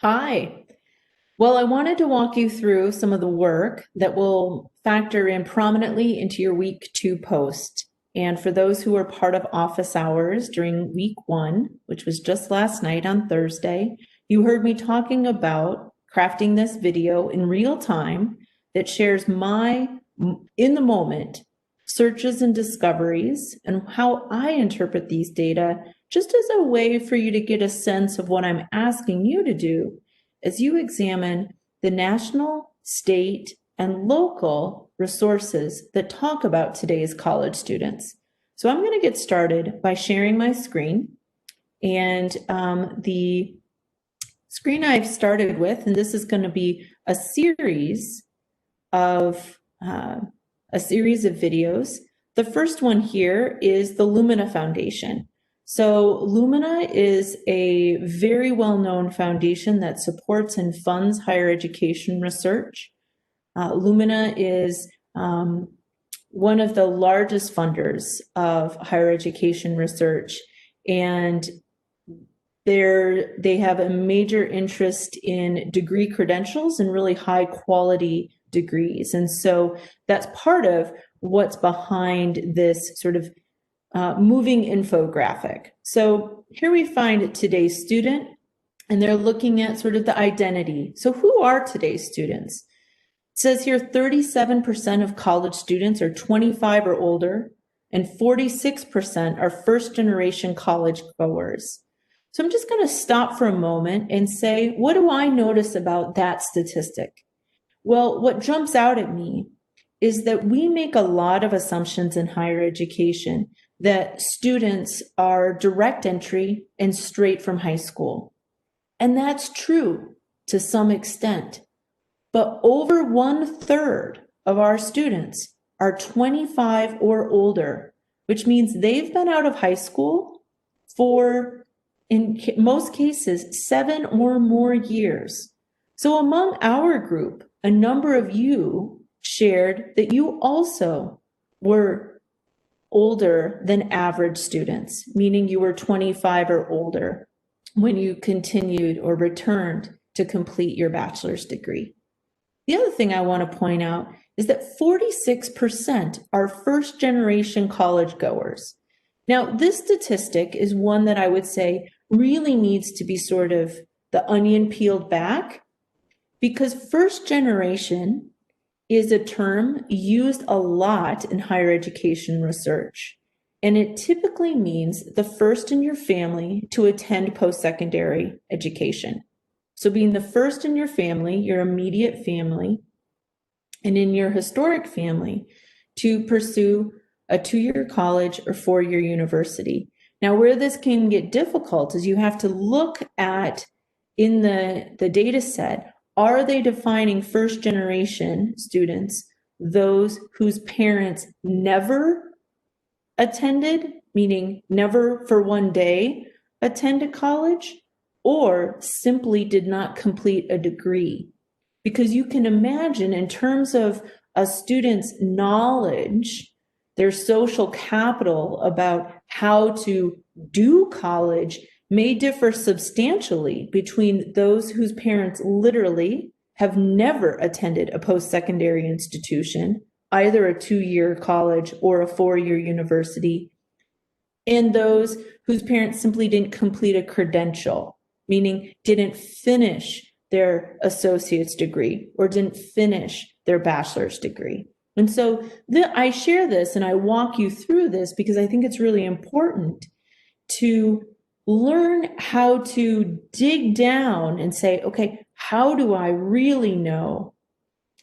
Hi. Well, I wanted to walk you through some of the work that will factor in prominently into your week two post. And for those who are part of office hours during week one, which was just last night on Thursday, you heard me talking about crafting this video in real time that shares my in the moment searches and discoveries and how I interpret these data, just as a way for you to get a sense of what I'm asking you to do as you examine the national, state, and local resources that talk about today's college students. So I'm going to get started by sharing my screen. And the screen I've started with, and this is going to be a series of videos. The first one here is the Lumina Foundation. So Lumina is a very well-known foundation that supports and funds higher education research. Lumina is one of the largest funders of higher education research, and they have a major interest in degree credentials and really high quality degrees. And so that's part of what's behind this sort of moving infographic. So here we find today's student, and they're looking at sort of the identity. So who are today's students? It says here 37% of college students are 25 or older, and 46% are first generation college goers. So I'm just going to stop for a moment and say, what do I notice about that statistic? Well, what jumps out at me is that we make a lot of assumptions in higher education that students are direct entry and straight from high school. And that's true to some extent. But over 1/3 of our students are 25 or older, which means they've been out of high school for, in most cases, 7 or more years. So among our group, a number of you shared that you also were older than average students, meaning you were 25 or older when you continued or returned to complete your bachelor's degree. The other thing I want to point out is that 46% are first generation college goers. Now, this statistic is one that I would say really needs to be sort of the onion peeled back, because first generation is a term used a lot in higher education research. And it typically means the first in your family to attend post-secondary education. So being the first in your family, your immediate family, and in your historic family to pursue a 2-year college or 4-year university. Now, where this can get difficult is you have to look at, in the data set, are they defining first generation students, those whose parents never attended, meaning never for one day attended college, or simply did not complete a degree? Because you can imagine, in terms of a student's knowledge, their social capital about how to do college may differ substantially between those whose parents literally have never attended a post-secondary institution, either a 2-year college or a 4-year university, and those whose parents simply didn't complete a credential, meaning didn't finish their associate's degree or didn't finish their bachelor's degree. And so I share this and I walk you through this because I think it's really important to learn how to dig down and say, okay, how do I really know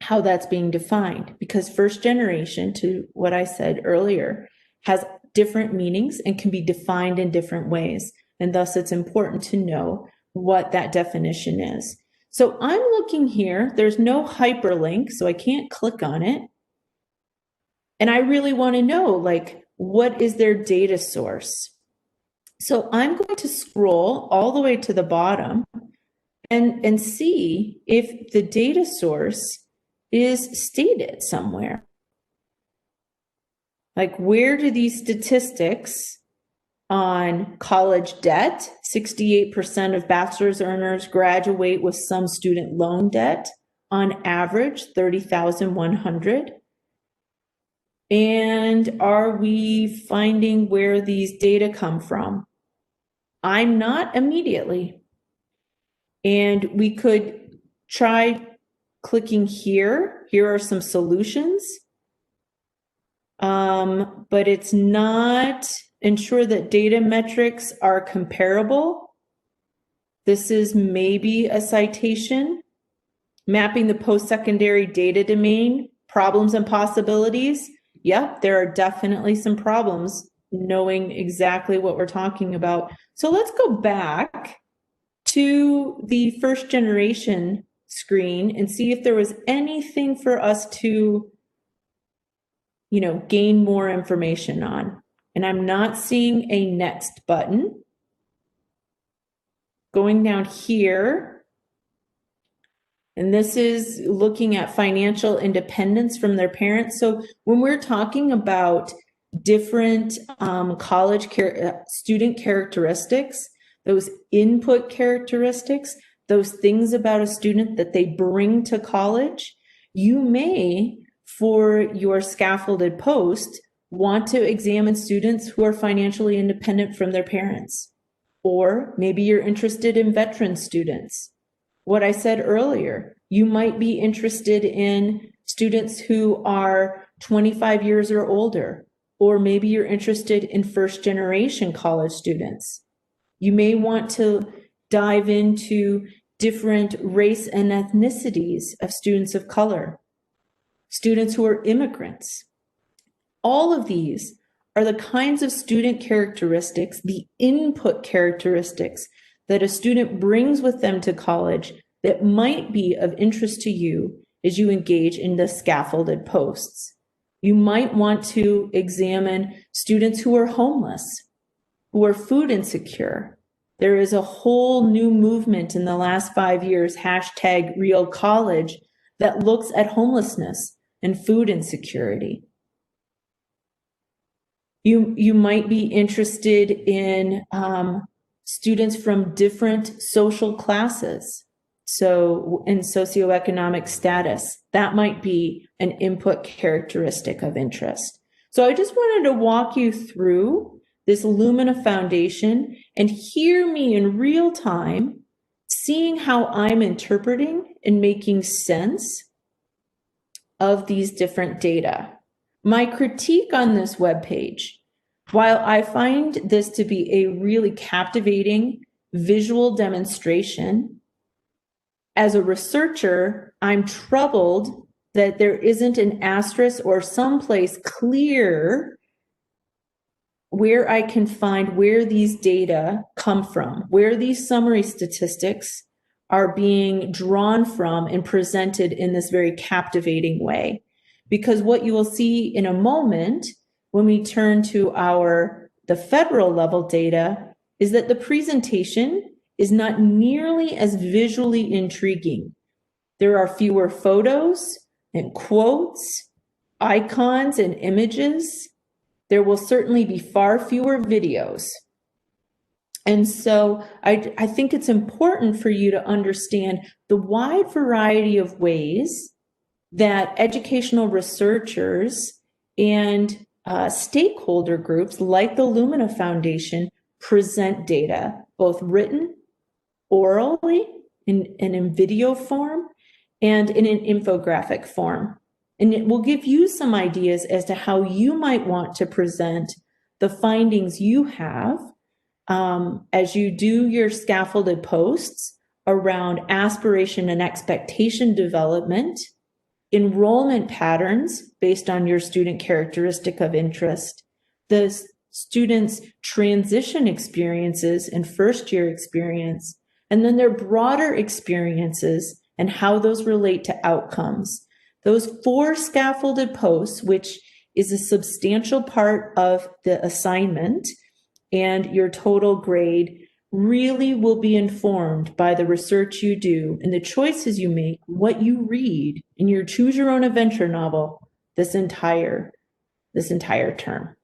how that's being defined? Because first generation, to what I said earlier, has different meanings and can be defined in different ways. And thus it's important to know what that definition is. So I'm looking here, there's no hyperlink, so I can't click on it. And I really want to know, like, what is their data source? So I'm going to scroll all the way to the bottom and see if the data source is stated somewhere. Like, where do these statistics on college debt. 68% of bachelor's earners graduate with some student loan debt, on average 30,100. And are we finding where these data come from? I'm not immediately. And we could try clicking here. Here are some solutions. But it's not ensure that data metrics are comparable. This is maybe a citation. Mapping the post-secondary data domain, problems and possibilities. Yep, there are definitely some problems knowing exactly what we're talking about. So let's go back to the first generation screen and see if there was anything for us to, gain more information on. And I'm not seeing a next button. Going down here, and this is looking at financial independence from their parents. So when we're talking about different college student characteristics, those input characteristics, those things about a student that they bring to college, you may, for your scaffolded post, want to examine students who are financially independent from their parents. Or maybe you're interested in veteran students. What I said earlier, you might be interested in students who are 25 years or older, or maybe you're interested in first generation college students. You may want to dive into different race and ethnicities of students of color, students who are immigrants. All of these are the kinds of student characteristics, the input characteristics that a student brings with them to college that might be of interest to you as you engage in the scaffolded posts. You might want to examine students who are homeless, who are food insecure. There is a whole new movement in the last 5 years, #RealCollege, that looks at homelessness and food insecurity. You might be interested in students from different social classes, so in socioeconomic status. That might be an input characteristic of interest. So I just wanted to walk you through this Lumina Foundation and hear me in real time, seeing how I'm interpreting and making sense of these different data. My critique on this webpage, while I find this to be a really captivating visual demonstration, as a researcher, I'm troubled that there isn't an asterisk or someplace clear where I can find where these data come from, where these summary statistics are being drawn from and presented in this very captivating way. Because what you will see in a moment when we turn to the federal level data is that the presentation is not nearly as visually intriguing. There are fewer photos and quotes, icons and images. There will certainly be far fewer videos. And so I think it's important for you to understand the wide variety of ways that educational researchers and stakeholder groups like the Lumina Foundation present data, both written, orally, and in video form, and in an infographic form. And it will give you some ideas as to how you might want to present the findings you have as you do your scaffolded posts around aspiration and expectation development, enrollment patterns based on your student characteristic of interest, the students' transition experiences and first year experience, and then their broader experiences and how those relate to outcomes. Those 4 scaffolded posts, which is a substantial part of the assignment and your total grade, really will be informed by the research you do and the choices you make, what you read in your choose your own adventure novel this entire term.